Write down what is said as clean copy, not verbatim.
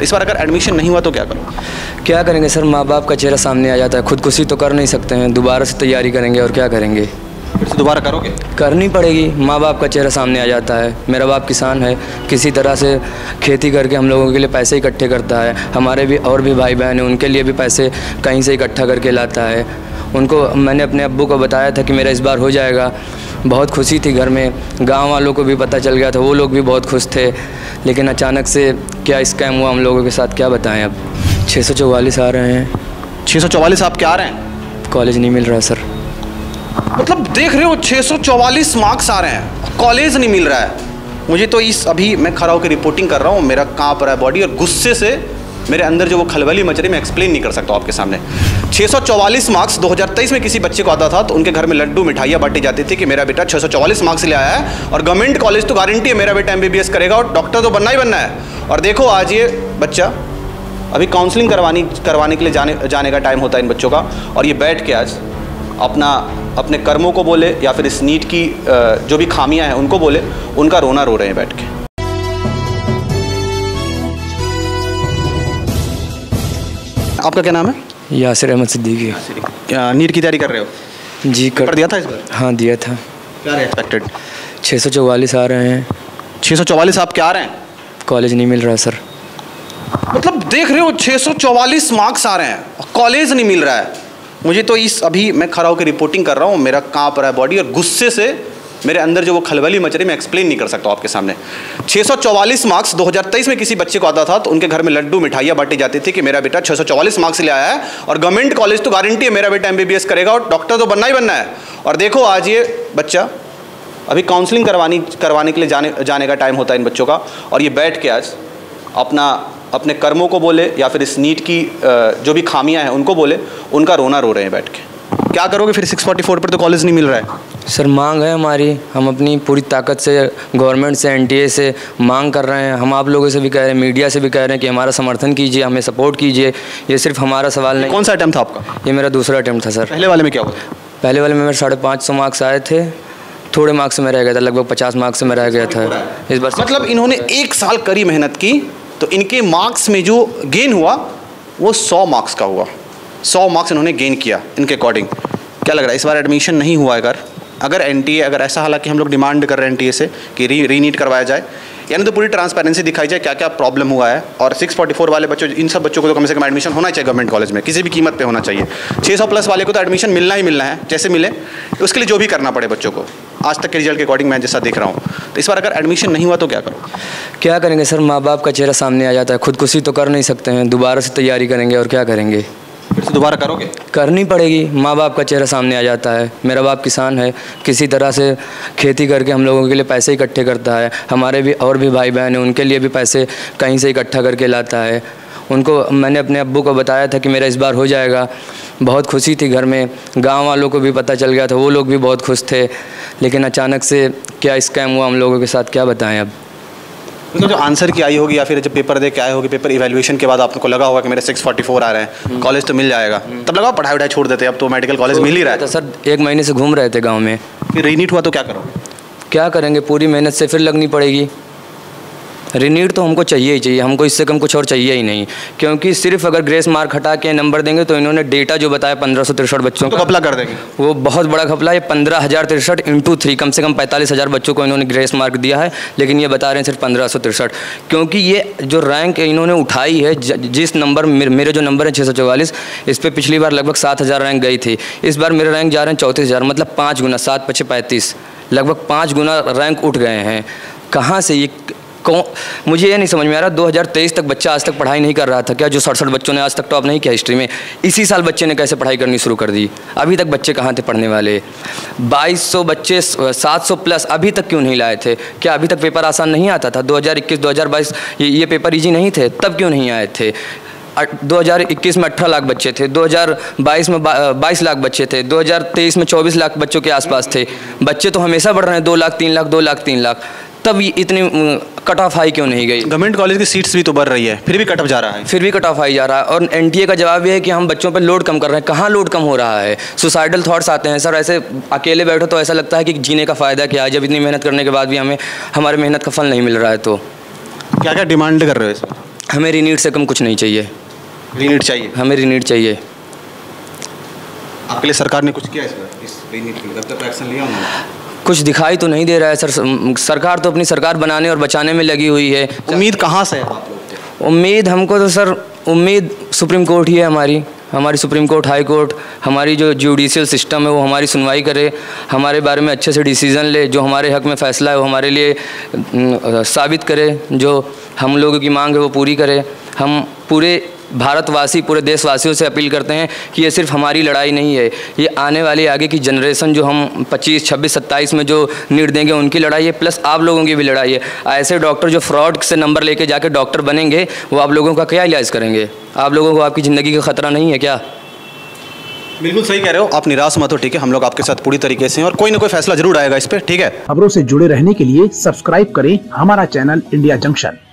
तो इस बार अगर एडमिशन नहीं हुआ तो क्या करो? क्या करेंगे सर, माँ बाप का चेहरा सामने आ जाता है, खुदकुशी तो कर नहीं सकते हैं, दोबारा से तैयारी करेंगे और क्या करेंगे? फिर से दोबारा करोगे? करनी पड़ेगी, माँ बाप का चेहरा सामने आ जाता है। मेरा बाप किसान है, किसी तरह से खेती करके हम लोगों के लिए पैसे इकट्ठे करता है। हमारे भी और भी भाई बहन हैं, उनके लिए भी पैसे कहीं से इकट्ठा करके लाता है। उनको मैंने अपने अब्बू को बताया था कि मेरा इस बार हो जाएगा, बहुत खुशी थी घर में, गांव वालों को भी पता चल गया था, वो लोग भी बहुत खुश थे। लेकिन अचानक से क्या स्कैम हुआ हम लोगों के साथ, क्या बताएं। अब 644 आ रहे हैं। 644 आपके आ रहे हैं? कॉलेज नहीं मिल रहा सर। मतलब देख रहे हो 644 मार्क्स आ रहे हैं, कॉलेज नहीं मिल रहा है। मुझे तो इस अभी मैं खड़ा होकर रिपोर्टिंग कर रहा हूँ, मेरा कांप रहा है बॉडी, और गुस्से से मेरे अंदर जो वो खलबली मच रही मैं एक्सप्लेन नहीं कर सकता आपके सामने। 644 मार्क्स 2023 में किसी बच्चे को आता था तो उनके घर में लड्डू मिठाइयाँ बांटी जाती थी कि मेरा बेटा 644 मार्क्स ले आया है और गवर्नमेंट कॉलेज तो गारंटी है मेरा बेटा MBBS करेगा और डॉक्टर तो बनना ही बनना है। और देखो आज ये बच्चा अभी काउंसलिंग करवाने के लिए जाने का टाइम होता है इन बच्चों का, और ये बैठ के आज अपने कर्मों को बोले या फिर इस नीट की जो भी खामियां हैं उनको बोले, उनका रोना रो रहे हैं बैठ के। आपका क्या नाम है? यासिर अहमद सिद्दीकी। नीट की तैयारी कर रहे हो? जी कर दिया था इस बार? हाँ दिया था। क्या रहे एक्सपेक्टेड? 644 आ रहे हैं। 644 आपके आ रहे हैं? कॉलेज नहीं मिल रहा सर। मतलब देख रहे हो 644 मार्क्स आ रहे हैं, कॉलेज नहीं मिल रहा है। मुझे तो इस अभी मैं खड़ा होकर रिपोर्टिंग कर रहा हूँ, मेरा कांप रहा है बॉडी, और गुस्से से मेरे अंदर जो वो खलबली मच रही मैं एक्सप्लेन नहीं कर सकता आपके सामने। 644 मार्क्स 2023 में किसी बच्चे को आता था तो उनके घर में लड्डू मिठाइयाँ बांटी जाती थी कि मेरा बेटा 644 मार्क्स ले आया है और गवर्नमेंट कॉलेज तो गारंटी है मेरा बेटा MBBS करेगा और डॉक्टर तो बनना ही बनना है। और देखो आज ये बच्चा अभी काउंसलिंग करवाने के लिए जाने का टाइम होता है इन बच्चों का, और ये बैठ के आज अपने कर्मों को बोले या फिर इस नीट की जो भी खामियां हैं उनको बोले, उनका रोना रो रहे हैं बैठ के। क्या करोगे फिर? 644 पर तो कॉलेज नहीं मिल रहा है। सर मांग है हमारी, हम अपनी पूरी ताकत से गवर्नमेंट से NTA से मांग कर रहे हैं। हम आप लोगों से भी कह रहे हैं, मीडिया से भी कह रहे हैं कि हमारा समर्थन कीजिए, हमें सपोर्ट कीजिए। ये सिर्फ हमारा सवाल नहीं। कौन सा अटेम्प्ट था आपका? ये मेरा दूसरा अटेम्प्ट था सर। पहले वाले में क्या हुआ? पहले वाले में मेरे 550 मार्क्स आए थे, थोड़े मार्क्स से मैं रह गया था, लगभग 50 मार्क्स से मैं रह गया था इस बार। मतलब इन्होंने 1 साल कड़ी मेहनत की तो इनके मार्क्स में जो गेन हुआ वो 100 मार्क्स का हुआ। 100 मार्क्स इन्होंने गेन किया इनके अकॉर्डिंग। क्या लग रहा है इस बार एडमिशन नहीं हुआ अगर NTA अगर ऐसा, हालांकि हम लोग डिमांड कर रहे हैं NTA से कि रीनीट करवाया जाए, यानी तो पूरी ट्रांसपेरेंसी दिखाई जाए क्या क्या प्रॉब्लम हुआ है। और 644 वाले बच्चों, इन सब बच्चों को तो कम से कम एडमिशन होना चाहिए गवर्नमेंट कॉलेज में, किसी भी कीमत पे होना चाहिए। 600 प्लस वाले को तो एडमिशन मिलना ही मिलना है, जैसे मिले उसके लिए जो भी करना पड़े बच्चों को, आज तक के रिजल्ट के अकॉर्डिंग मैं जैसा देख रहा हूँ। तो इस बार अगर एडमिशन नहीं हुआ तो क्या करो? क्या करेंगे सर, माँ बाप का चेहरा सामने आ जाता है, खुदकुशी तो कर नहीं सकते हैं, दोबारा से तैयारी करेंगे और क्या करेंगे? फिर से दोबारा करोगे? करनी पड़ेगी, माँ बाप का चेहरा सामने आ जाता है। मेरा बाप किसान है, किसी तरह से खेती करके हम लोगों के लिए पैसे इकट्ठे करता है। हमारे भी और भी भाई बहन हैं, उनके लिए भी पैसे कहीं से इकट्ठा करके लाता है। उनको मैंने अपने अब्बू को बताया था कि मेरा इस बार हो जाएगा, बहुत खुशी थी घर में, गांव वालों को भी पता चल गया था, वो लोग भी बहुत खुश थे। लेकिन अचानक से क्या स्कैम हुआ हम लोगों के साथ, क्या बताएं। अब तो जो आंसर की आई होगी या फिर जब पेपर दे के आए होगी, पेपर इवैल्यूएशन के बाद आपको लगा होगा कि मेरे 644 आ रहे हैं, कॉलेज तो मिल जाएगा, तब लगा पढ़ाई वढ़ाई छोड़ देते, अब तो मेडिकल कॉलेज मिल ही रहा है। सर 1 महीने से घूम रहे थे गाँव में। फिर रीनीट हुआ तो क्या करो? क्या करेंगे, पूरी मेहनत से फिर लगनी पड़ेगी। रीनीट तो हमको चाहिए ही चाहिए, हमको इससे कम कुछ और चाहिए ही नहीं, क्योंकि सिर्फ अगर ग्रेस मार्क हटा के नंबर देंगे तो इन्होंने डेटा जो बताया 1563 बच्चों तो का घपला कर देंगे, वो बहुत बड़ा घपला है। 15,063 × 3 कम से कम 45,000 बच्चों को इन्होंने ग्रेस मार्क दिया है, लेकिन ये बता रहे हैं सिर्फ 1563। क्योंकि ये जो रैंक इन्होंने उठाई है, जिस नंबर मेरे जो नंबर है 644, इस पर पिछली बार लगभग 7,000 रैंक गई थी, इस बार मेरे रैंक जा रहे हैं 34,000, मतलब 5 गुना, 7 × 5 = 35, लगभग 5 गुना रैंक उठ गए हैं। कहाँ से ये मुझे ये नहीं समझ में आ रहा। 2023 तक बच्चा आज तक पढ़ाई नहीं कर रहा था क्या? जो 67 बच्चों ने आज तक टॉप नहीं किया हिस्ट्री में, इसी साल बच्चे ने कैसे पढ़ाई करनी शुरू कर दी? अभी तक बच्चे कहाँ थे पढ़ने वाले? 2200 बच्चे 700 प्लस अभी तक क्यों नहीं लाए थे? क्या अभी तक पेपर आसान नहीं आता था? 2021 2022 ये पेपर ईजी नहीं थे, तब क्यों नहीं आए थे? 2021 में 18 लाख बच्चे थे, 2022 में 22 लाख बच्चे थे, 2023 में 24 लाख बच्चों के आसपास थे। बच्चे तो हमेशा बढ़ रहे हैं, 2 लाख 3 लाख 2 लाख 3 लाख, तब इतनी कट ऑफ हाई क्यों नहीं गई? गवर्नमेंट कॉलेज की सीट्स भी तो बढ़ रही है, फिर भी कट ऑफ जा रहा है, फिर भी कट ऑफ हाई जा रहा है। और NTA का जवाब ये है कि हम बच्चों पर लोड कम कर रहे हैं। कहाँ लोड कम हो रहा है? सुसाइडल थॉट्स आते हैं सर। ऐसे अकेले बैठो तो ऐसा लगता है कि जीने का फ़ायदा क्या है, जब इतनी मेहनत करने के बाद भी हमें हमारे मेहनत का फल नहीं मिल रहा है। तो क्या क्या डिमांड कर रहे हो? हमें रीनीट से कम कुछ नहीं चाहिए। रीनीट चाहिए? हमें रीनीट चाहिए। आपके लिए सरकार ने कुछ किया इस रीनीट के लिए? कब तक एक्शन लिया उन्होंने? कुछ दिखाई तो नहीं दे रहा है सर। सरकार तो अपनी सरकार बनाने और बचाने में लगी हुई है। उम्मीद कहाँ से है आप लोग को? उम्मीद हमको तो सर, उम्मीद सुप्रीम कोर्ट ही है हमारी सुप्रीम कोर्ट, हाई कोर्ट, हमारी जो जुडिशियल सिस्टम है वो हमारी सुनवाई करे, हमारे बारे में अच्छे से डिसीज़न ले, जो हमारे हक में फ़ैसला है वो हमारे लिए साबित करे, जो हम लोगों की मांग है वो पूरी करे। हम पूरे भारतवासी, पूरे देशवासियों से अपील करते हैं कि ये सिर्फ हमारी लड़ाई नहीं है, ये आने वाली आगे की जनरेशन जो हम 25, 26, 27 में जो नीट देंगे उनकी लड़ाई है, प्लस आप लोगों की भी लड़ाई है। ऐसे डॉक्टर जो फ्रॉड से नंबर लेके जाके डॉक्टर बनेंगे वो आप लोगों का क्या इलाज करेंगे? आप लोगों को आपकी ज़िंदगी का खतरा नहीं है क्या? बिल्कुल सही कह रहे हो आप, निराश मत हो, ठीक है? हम लोग आपके साथ पूरी तरीके से हैं और कोई ना कोई फैसला जरूर आएगा इस पर, ठीक है? खबरों से जुड़े रहने के लिए सब्सक्राइब करें हमारा चैनल इंडिया जंक्शन।